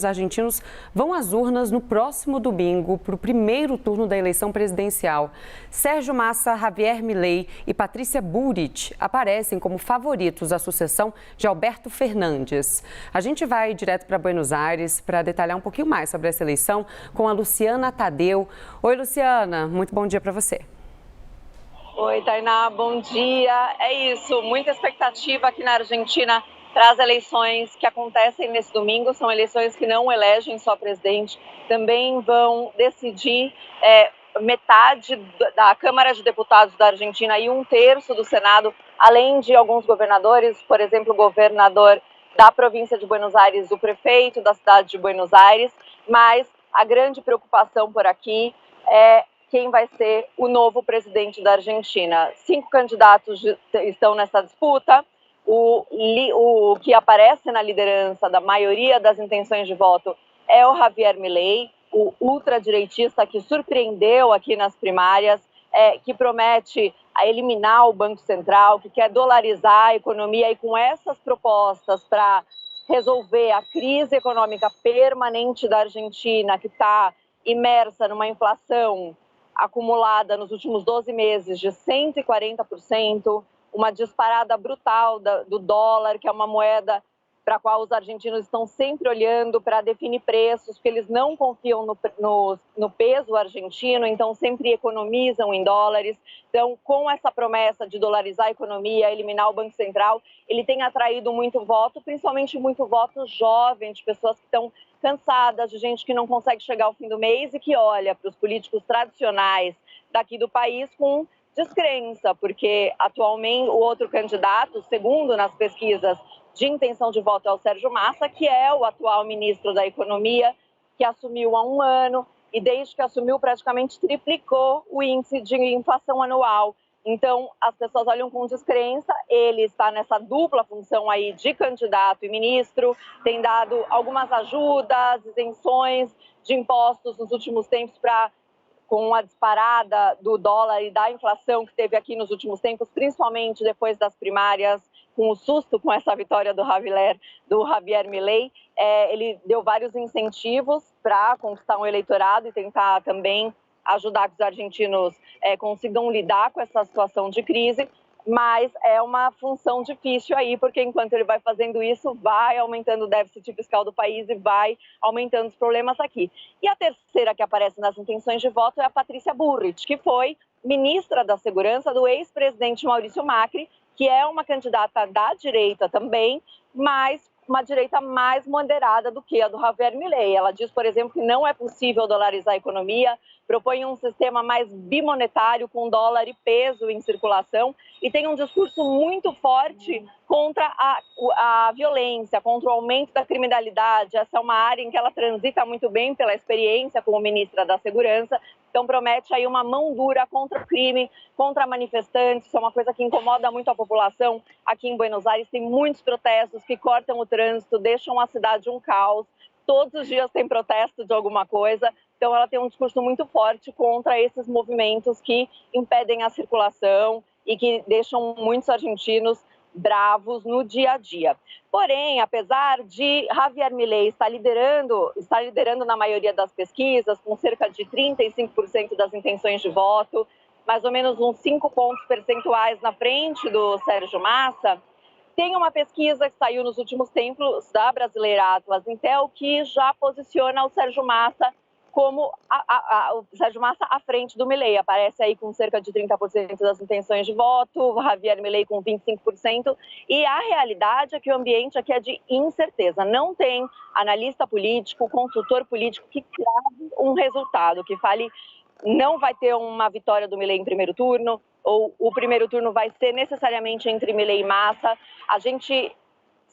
Os argentinos vão às urnas no próximo domingo para o primeiro turno da eleição presidencial. Sérgio Massa, Javier Milei e Patrícia Bullrich aparecem como favoritos à sucessão de Alberto Fernandes. A gente vai direto para Buenos Aires para detalhar um pouquinho mais sobre essa eleição com a Luciana Tadeu. Oi, Luciana, muito bom dia para você. Oi, Tainá, bom dia. É isso, muita expectativa aqui na Argentina para as eleições que acontecem nesse domingo. São eleições que não elegem só presidente, também vão decidir metade da Câmara de Deputados da Argentina e um terço do Senado, além de alguns governadores, por exemplo, o governador da província de Buenos Aires, o prefeito da cidade de Buenos Aires. Mas a grande preocupação por aqui é quem vai ser o novo presidente da Argentina. 5 candidatos estão nessa disputa. O que aparece na liderança da maioria das intenções de voto é o Javier Milei, o ultradireitista que surpreendeu aqui nas primárias, que promete eliminar o Banco Central, que quer dolarizar a economia, e com essas propostas para resolver a crise econômica permanente da Argentina, que está imersa numa inflação acumulada nos últimos 12 meses de 140%, uma disparada brutal do dólar, que é uma moeda para a qual os argentinos estão sempre olhando para definir preços, porque eles não confiam no peso argentino, então sempre economizam em dólares. Então, com essa promessa de dolarizar a economia, eliminar o Banco Central, ele tem atraído muito voto, principalmente muito voto jovem, de pessoas que estão cansadas, de gente que não consegue chegar ao fim do mês e que olha para os políticos tradicionais daqui do país com descrença, porque atualmente o outro candidato, segundo nas pesquisas de intenção de voto, é o Sérgio Massa, que é o atual ministro da Economia, que assumiu há um ano e desde que assumiu praticamente triplicou o índice de inflação anual. Então, as pessoas olham com descrença. Ele está nessa dupla função aí de candidato e ministro, tem dado algumas ajudas, isenções de impostos nos últimos tempos com a disparada do dólar e da inflação que teve aqui nos últimos tempos, principalmente depois das primárias, com o susto com essa vitória do Javier Milei. Ele deu vários incentivos para conquistar um eleitorado e tentar também ajudar que os argentinos consigam lidar com essa situação de crise, mas é uma função difícil aí, porque enquanto ele vai fazendo isso, vai aumentando o déficit fiscal do país e vai aumentando os problemas aqui. E a terceira que aparece nas intenções de voto é a Patrícia Bullrich, que foi ministra da Segurança do ex-presidente Maurício Macri, que é uma candidata da direita também, mas uma direita mais moderada do que a do Javier Milei. Ela diz, por exemplo, que não é possível dolarizar a economia, propõe um sistema mais bimonetário, com dólar e peso em circulação, e tem um discurso muito forte contra a violência, contra o aumento da criminalidade. Essa é uma área em que ela transita muito bem pela experiência como ministra da Segurança. Então promete aí uma mão dura contra o crime, contra manifestantes. Isso é uma coisa que incomoda muito a população. Aqui em Buenos Aires tem muitos protestos que cortam o trânsito, deixam a cidade um caos. Todos os dias tem protesto de alguma coisa. Então ela tem um discurso muito forte contra esses movimentos que impedem a circulação e que deixam muitos argentinos bravos no dia a dia. Porém, apesar de Javier Milei estar liderando na maioria das pesquisas, com cerca de 35% das intenções de voto, mais ou menos uns 5 pontos percentuais na frente do Sérgio Massa, tem uma pesquisa que saiu nos últimos tempos da brasileira Atlas Intel que já posiciona o Sérgio Massa como o Sérgio Massa à frente do Milei. Aparece aí com cerca de 30% das intenções de voto, o Javier Milei com 25%, e a realidade é que o ambiente aqui é de incerteza. Não tem analista político, consultor político que crave um resultado, que fale não vai ter uma vitória do Milei em primeiro turno, ou o primeiro turno vai ser necessariamente entre Milei e Massa.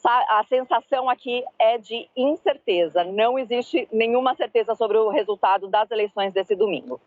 A sensação aqui é de incerteza. Não existe nenhuma certeza sobre o resultado das eleições desse domingo.